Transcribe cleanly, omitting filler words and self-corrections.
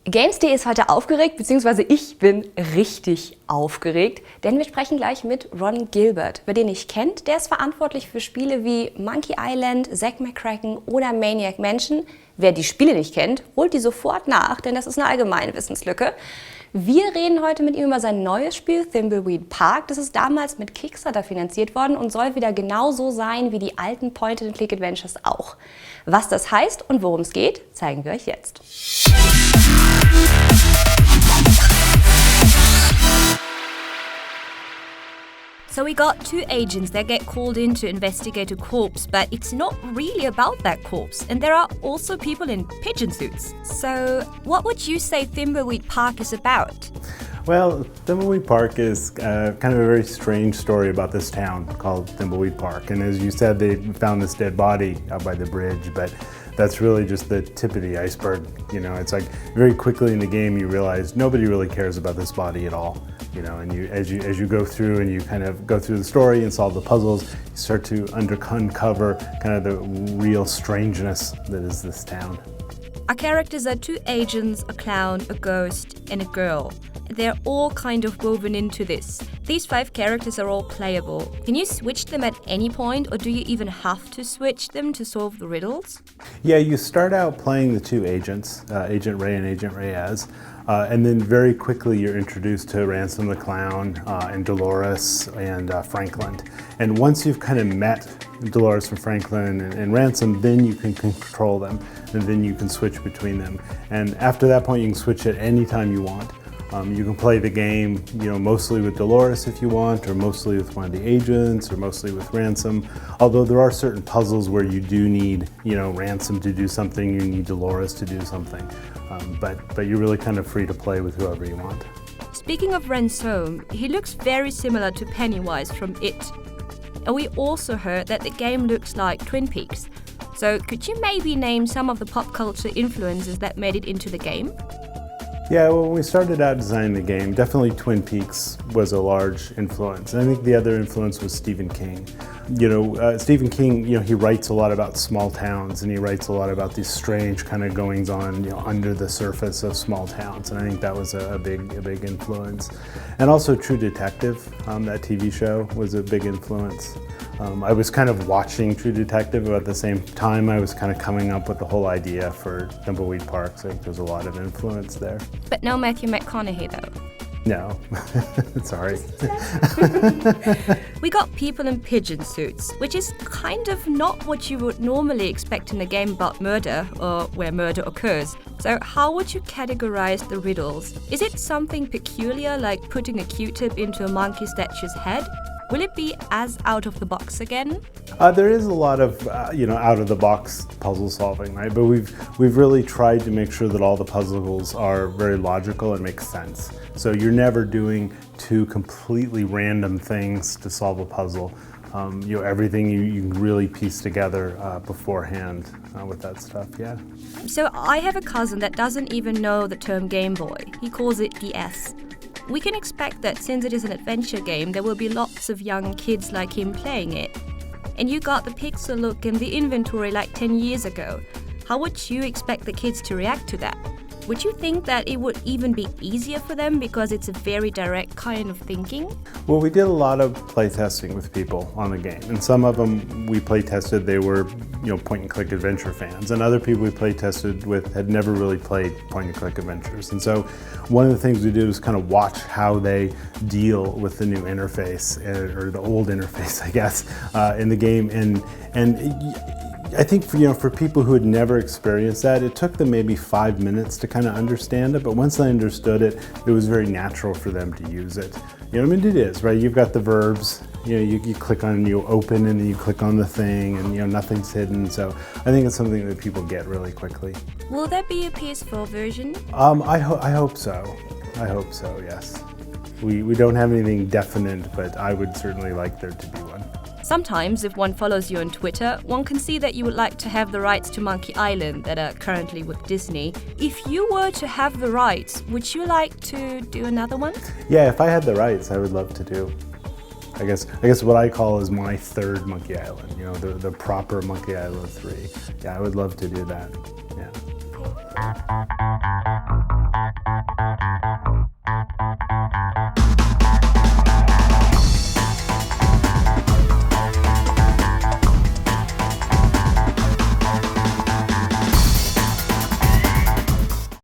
Games.de ist heute aufgeregt, beziehungsweise ich bin richtig aufgeregt, denn wir sprechen gleich mit Ron Gilbert. Wer den nicht kennt, der ist verantwortlich für Spiele wie Monkey Island, Zack McCracken oder Maniac Mansion. Wer die Spiele nicht kennt, holt die sofort nach, denn das ist eine allgemeine Wissenslücke. Wir reden heute mit ihm über sein neues Spiel, Thimbleweed Park. Das ist damals mit Kickstarter finanziert worden und soll wieder genauso sein wie die alten Point-and-Click-Adventures auch. Was das heißt und worum es geht, zeigen wir euch jetzt. So we got two agents that get called in to investigate a corpse, but it's not really about that corpse. And there are also people in pigeon suits. So what would you say Thimbleweed Park is about? Well, Thimbleweed Park is kind of a very strange story about this town called Thimbleweed Park. And as you said, they found this dead body out by the bridge, but that's really just the tip of the iceberg. You know, it's like very quickly in the game you realize nobody really cares about this body at all. You know, and as you go through and you kind of go through the story and solve the puzzles, you start to uncover kind of the real strangeness that is this town. Our characters are two agents, a clown, a ghost, and a girl. They're all kind of woven into this. These 5 characters are all playable. Can you switch them at any point, or do you even have to switch them to solve the riddles? Yeah, you start out playing the 2 agents, Agent Ray and Agent Reyes, and then very quickly you're introduced to Ransom the Clown and Dolores and Franklin. And once you've kind of met Dolores and Franklin and Ransom, then you can control them, and then you can switch between them. And after that point, you can switch at any time you want. You can play the game, you know, mostly with Dolores if you want, or mostly with one of the agents, or mostly with Ransom. Although there are certain puzzles where you do need, you know, Ransom to do something, you need Dolores to do something. But you're really kind of free to play with whoever you want. Speaking of Ransom, he looks very similar to Pennywise from It. And we also heard that the game looks like Twin Peaks. So could you maybe name some of the pop culture influences that made it into the game? Yeah, well, when we started out designing the game, definitely Twin Peaks was a large influence. And I think the other influence was Stephen King. You know, Stephen King, you know, he writes a lot about small towns, and he writes a lot about these strange kind of goings on, you know, under the surface of small towns. And I think that was a big influence. And also True Detective, that TV show was a big influence. I was kind of watching True Detective, but at the same time I was kind of coming up with the whole idea for Thimbleweed Park, so I think there's a lot of influence there. But no Matthew McConaughey though. No, sorry. We got people in pigeon suits, which is kind of not what you would normally expect in a game about murder or where murder occurs. So how would you categorize the riddles? Is it something peculiar like putting a Q-tip into a monkey statue's head? Will it be as out of the box again? There is a lot of you know, out of the box puzzle solving, right? But we've really tried to make sure that all the puzzles are very logical and make sense. So you're never doing 2 completely random things to solve a puzzle. You know, everything you can really piece together beforehand with that stuff, yeah. So I have a cousin that doesn't even know the term Game Boy. He calls it DS. We can expect that since it is an adventure game, there will be lots of young kids like him playing it. And you got the pixel look and the inventory like 10 years ago. How would you expect the kids to react to that? Would you think that it would even be easier for them because it's a very direct kind of thinking? Well, we did a lot of play testing with people on the game, and some of them we play tested, they were, you know, point-and-click adventure fans, and other people we play tested with had never really played point-and-click adventures. And so one of the things we did was kind of watch how they deal with the new interface, or the old interface, I guess, in the game, and I think for people who had never experienced that, it took them maybe 5 minutes to kind of understand it, but once they understood it, it was very natural for them to use it. You know, I mean, it is, right? You've got the verbs, you know, you click on, you open, and then you click on the thing, and, you know, nothing's hidden. So I think it's something that people get really quickly. Will there be a PS4 version? I hope so. I hope so, yes. We don't have anything definite, but I would certainly like there to be one. Sometimes, if one follows you on Twitter, one can see that you would like to have the rights to Monkey Island that are currently with Disney. If you were to have the rights, would you like to do another one? Yeah, if I had the rights, I would love to do. I guess what I call is my 3rd Monkey Island, you know, the proper Monkey Island 3. Yeah, I would love to do that, yeah.